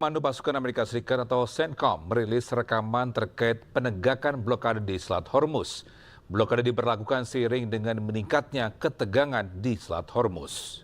Komando Pasukan Amerika Serikat atau CENTCOM merilis rekaman terkait penegakan blokade di Selat Hormuz. Blokade diberlakukan seiring dengan meningkatnya ketegangan di Selat Hormuz.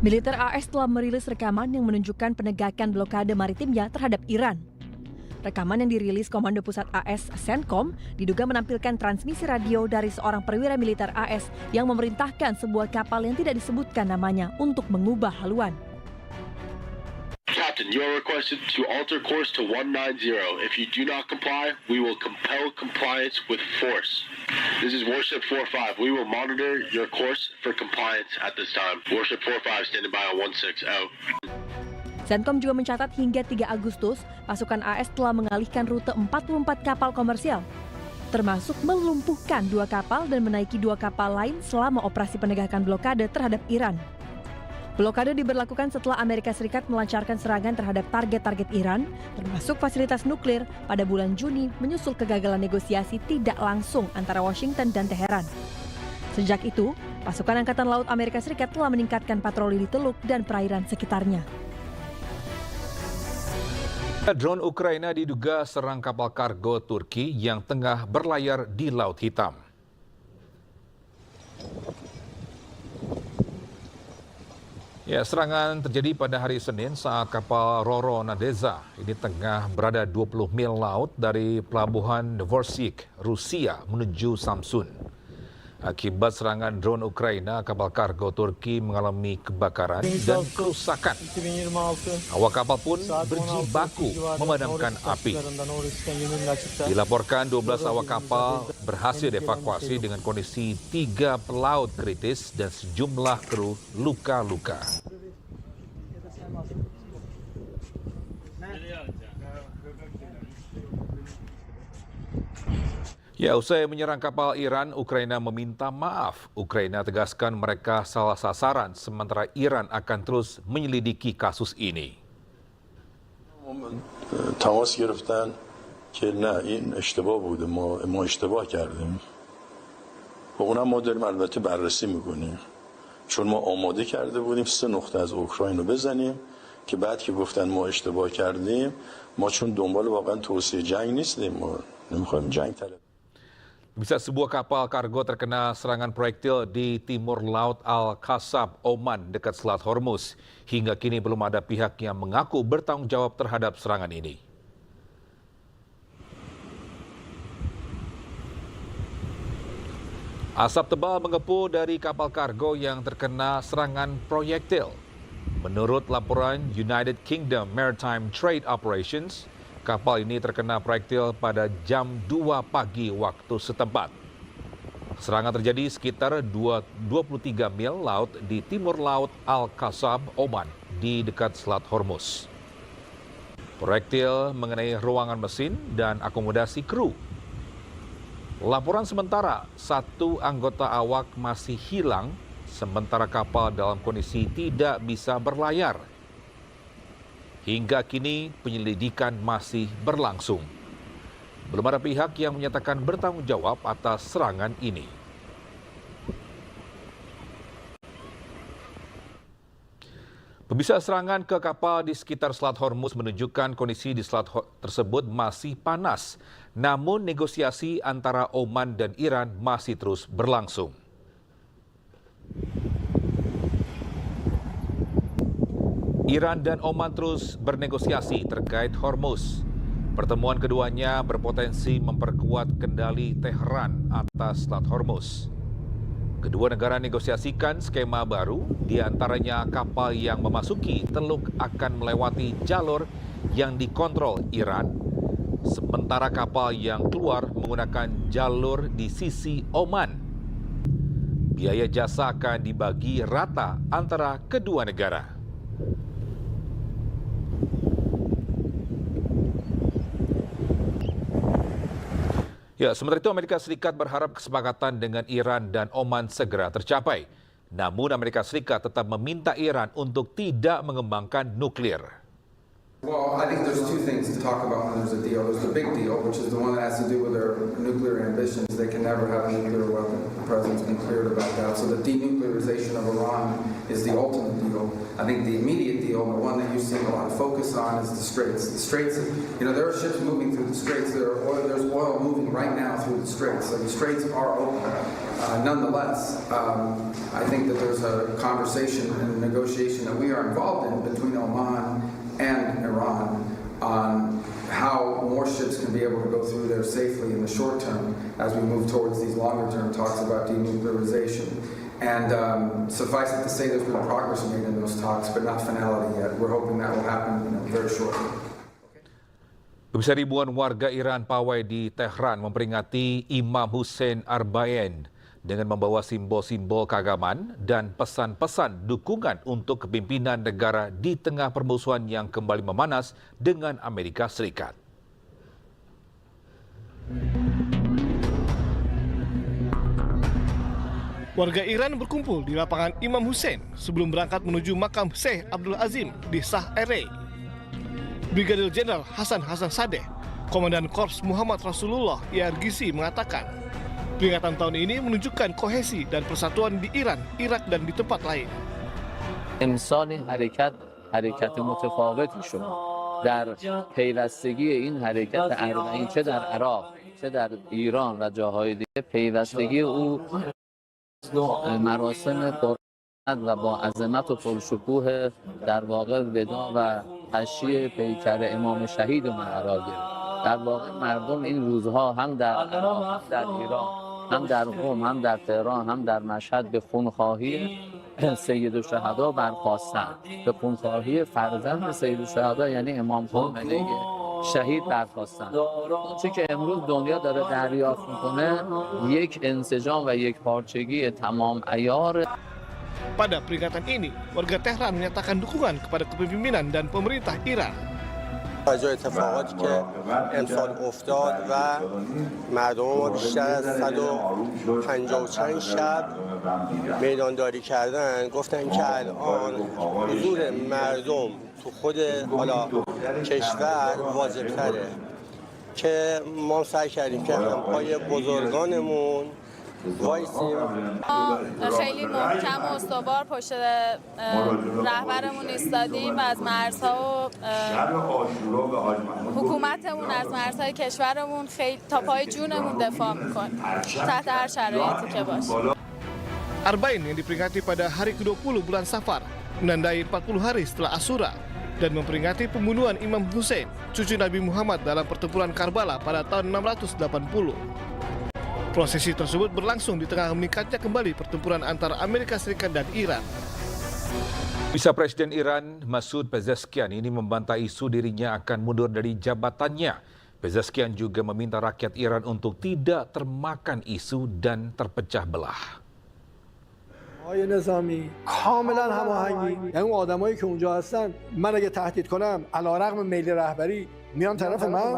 Militer AS telah merilis rekaman yang menunjukkan penegakan blokade maritimnya terhadap Iran. Rekaman yang dirilis Komando Pusat AS CENTCOM diduga menampilkan transmisi radio dari seorang perwira militer AS yang memerintahkan sebuah kapal yang tidak disebutkan namanya untuk mengubah haluan. Captain, you are requested to alter course to 190. If you do not comply, we will compel compliance with force. This is Warship 45. We will monitor your course for compliance at this time. Warship 45 standing by on 16 out. CENTCOM juga mencatat hingga 3 Agustus, pasukan AS telah mengalihkan rute 44 kapal komersial, termasuk melumpuhkan 2 kapal dan menaiki 2 kapal lain selama operasi penegakan blokade terhadap Iran. Blokade diberlakukan setelah Amerika Serikat melancarkan serangan terhadap target-target Iran, termasuk fasilitas nuklir pada bulan Juni menyusul kegagalan negosiasi tidak langsung antara Washington dan Teheran. Sejak itu, pasukan Angkatan Laut Amerika Serikat telah meningkatkan patroli di Teluk dan perairan sekitarnya. Drone Ukraina diduga serang kapal kargo Turki yang tengah berlayar di Laut Hitam. Ya, serangan terjadi pada hari Senin saat kapal Roro Nadeza ini tengah berada 20 mil laut dari pelabuhan Dvorsik, Rusia menuju Samsun. Akibat serangan drone Ukraina, kapal kargo Turki mengalami kebakaran dan kerusakan. Awak kapal pun berjibaku memadamkan api. Dilaporkan 12 awak kapal berhasil dievakuasi dengan kondisi 3 pelaut kritis dan sejumlah kru luka-luka. Ya, usai menyerang kapal Iran, Ukraina meminta maaf. Ukraina tegaskan mereka salah sasaran, sementara Iran akan terus menyelidiki kasus ini. تماس گرفتن که نه این اشتباه بوده ما اشتباه کردیم. اونم ما داریم البته بررسی میکنیم. چون ما آماده کرده بودیم 3 نقطه از اوکراین رو بزنیم که بعد که گفتن ما اشتباه کردیم ما چون دنبال واقعا توسعه جنگ نیستیم ما نمیخوایم جنگ طلب. Bisa sebuah kapal kargo terkena serangan proyektil di timur laut Al-Qasab, Oman, dekat Selat Hormuz. Hingga kini belum ada pihak yang mengaku bertanggung jawab terhadap serangan ini. Asap tebal mengepul dari kapal kargo yang terkena serangan proyektil. Menurut laporan United Kingdom Maritime Trade Operations, kapal ini terkena proyektil pada jam 2 pagi waktu setempat. Serangan terjadi sekitar 23 mil laut di timur laut Al-Qasab, Oman, di dekat Selat Hormuz. Proyektil mengenai ruangan mesin dan akomodasi kru. Laporan sementara, 1 anggota awak masih hilang, sementara kapal dalam kondisi tidak bisa berlayar. Hingga kini penyelidikan masih berlangsung. Belum ada pihak yang menyatakan bertanggung jawab atas serangan ini. Pemirsa, serangan ke kapal di sekitar Selat Hormuz menunjukkan kondisi di selat tersebut masih panas. Namun negosiasi antara Oman dan Iran masih terus berlangsung. Iran dan Oman terus bernegosiasi terkait Hormuz. Pertemuan keduanya berpotensi memperkuat kendali Teheran atas Selat Hormuz. Kedua negara negosiasikan skema baru, di antaranya kapal yang memasuki teluk akan melewati jalur yang dikontrol Iran, sementara kapal yang keluar menggunakan jalur di sisi Oman. Biaya jasa akan dibagi rata antara kedua negara. Ya, sementara itu Amerika Serikat berharap kesepakatan dengan Iran dan Oman segera tercapai. Namun Amerika Serikat tetap meminta Iran untuk tidak mengembangkan nuklir. Well, I think there's two things to talk about when there's a deal. There's the big deal, which is the one that has to do with their nuclear ambitions. They can never have a nuclear weapon. The president's been clear about that. So the denuclearization of Iran is the ultimate deal. I think the immediate deal, and the one that you've seen a lot of focus on, is the Straits. The Straits, there are ships moving through the Straits. There's oil moving right now through the Straits. So the Straits are open. Nonetheless, I think that there's a conversation and a negotiation that we are involved in between Oman and Iran on how more ships can be able to go through there safely in the short term as we move towards these longer term talks about denuclearization. And suffice it to say there's been progress made in those talks, but not finality yet. We're hoping that will happen very shortly. Pemirsa, ribuan warga Iran pawai di Tehran memperingati Imam Hussein Arbaen dengan membawa simbol-simbol keagamaan dan pesan-pesan dukungan untuk kepimpinan negara di tengah permusuhan yang kembali memanas dengan Amerika Serikat. Warga Iran berkumpul di lapangan Imam Hussein sebelum berangkat menuju makam Syekh Abdul Azim di Shah Ere. Brigadir Jenderal Hasan Sadeh, Komandan Korps Muhammad Rasulullah IRGC mengatakan, peringatan tahun ini menunjukkan kohesi dan persatuan di Iran, Irak, dan di tempat lain. امسال حرکت متفاوتی شد در پیوستگی این حرکت اربعین چه در عراق چه در ایران و جاهای دیگه پیوستگی او مراسم قربت و با عظمت و پرشکوه در واقع ودا و تشییع پیکر امام شهید قرار گرفت. در واقع مردم این روزها هم در عراق هم در ایران هم در قم هم در تهران هم در مشهد به خونخواهی سید الشهدا برخاستند. به خونخواهی فرزند سید الشهدا یعنی امام خمینی شهید برخاستند. آنچه که امروز دنیا داره دریافت میکنه یک انسجام و یک پارچگی تمام عیار. Pada peringatan ini, warga Tehran menyatakan dukungan kepada kepemimpinan dan pemerintah Iran. توجه اتفاقاتی که امسال افتاد و مردم ما بیشتر از 150 چند شب میدانداری کردن گفتن که الان حضور مردم تو خود کشور واجب‌تره که ما سعی کردیم که همپای بزرگانمون وایسیم. خیلی محکم و استوار پشت رهبرمون ایستادیم و از مرزها و حکومتمون از مرزهای کشورمون خیلی تا پای جونمون دفاع میکنیم تحت هر شرایطی که باشه. Arbain yang diperingati pada hari ke-20 bulan Safar menandai 40 hari setelah Asyura dan memperingati pembunuhan Imam Hussein, cucu Nabi Muhammad dalam pertempuran Karbala pada tahun 680. Prosesi tersebut berlangsung di tengah meningkatnya kembali pertempuran antara Amerika Serikat dan Iran. Bisa Presiden Iran Masoud Pezeshkian ini membantah isu dirinya akan mundur dari jabatannya. Pezeshkian juga meminta rakyat Iran untuk tidak termakan isu dan terpecah belah. آقای نظامی کاملا هماهنگی یعنی اون آدمایی که اونجا هستن من اگه تهدید کنم علیرغم میل رهبری میان طرف من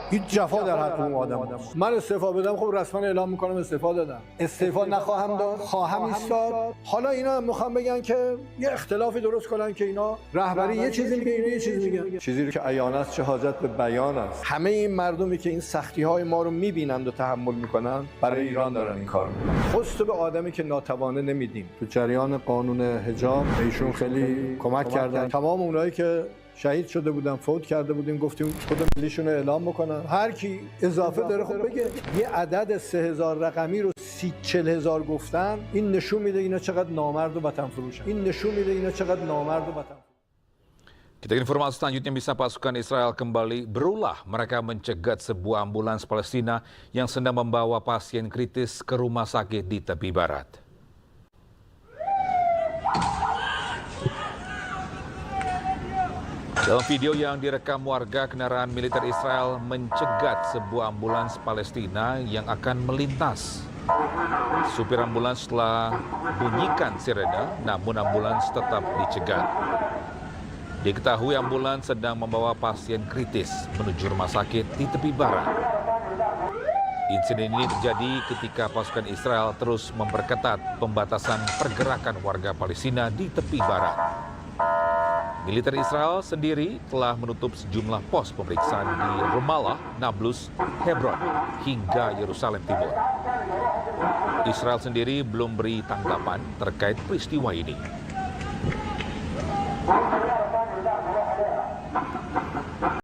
هیچ جفا در حق اون آدم من استعفا بدم خب رسما اعلام میکنم استعفا دادم استعفا نخواهم داد خواهم ایستاد حالا اینا هم میخوام بگن که یه اختلافی درست کنن که اینا رهبری یه چیزی میگه اینا یه چیزی میگن چیزی رو که عیان است چه حاجت به بیان است همه این مردمی که این سختی های ما رو میبینند و تحمل میکنن برای ایران دارن این کارو میکنن خود به آدمی که ناتوانه نمیدیم تو جریان قانون حجاب ایشون خیلی کمک کردن تمام اونایی که شهید شده بودن فوت کرده بودیم گفتیم خود ملیشون رو اعلام بکنن هر کی اضافه داره خب بگه یه عدد 3000 رقمی رو 40,000 گفتن این نشون میده اینا چقدر نامرد و وطن فروشن این نشون میده اینا چقدر نامرد و وطن. Kita ke informasi selanjutnya, bisa pasukan Israel kembali berulah. Mereka mencegat sebuah ambulans Palestina yang sedang membawa pasien kritis ke rumah sakit di tepi barat. Dalam video yang direkam warga, kendaraan militer Israel mencegat sebuah ambulans Palestina yang akan melintas. Supir ambulans telah bunyikan sirene, namun ambulans tetap dicegat. Diketahui ambulans sedang membawa pasien kritis menuju rumah sakit di tepi barat. Insiden ini terjadi ketika pasukan Israel terus memperketat pembatasan pergerakan warga Palestina di tepi barat. Militer Israel sendiri telah menutup sejumlah pos pemeriksaan di Ramallah, Nablus, Hebron, hingga Yerusalem Timur. Israel sendiri belum beri tanggapan terkait peristiwa ini.